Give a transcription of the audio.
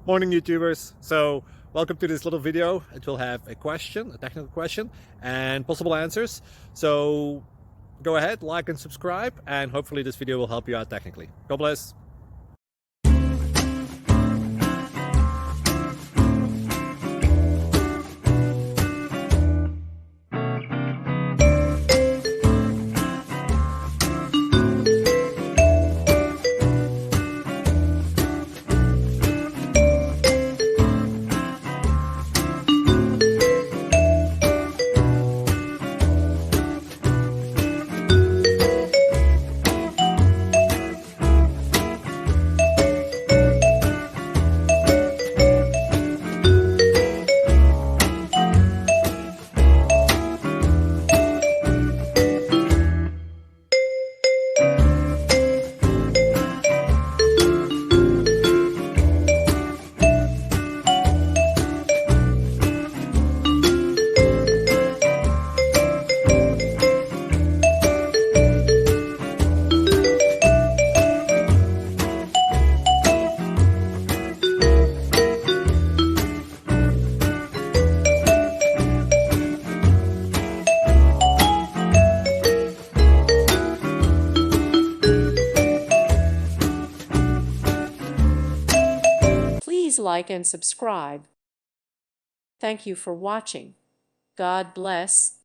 Morning, YouTubers. So welcome to this little video. It will have a question, a technical question, and possible answers. So go ahead, like and subscribe, and hopefully this video will help you out technically. God bless. Please like and subscribe. Thank you for watching. God bless.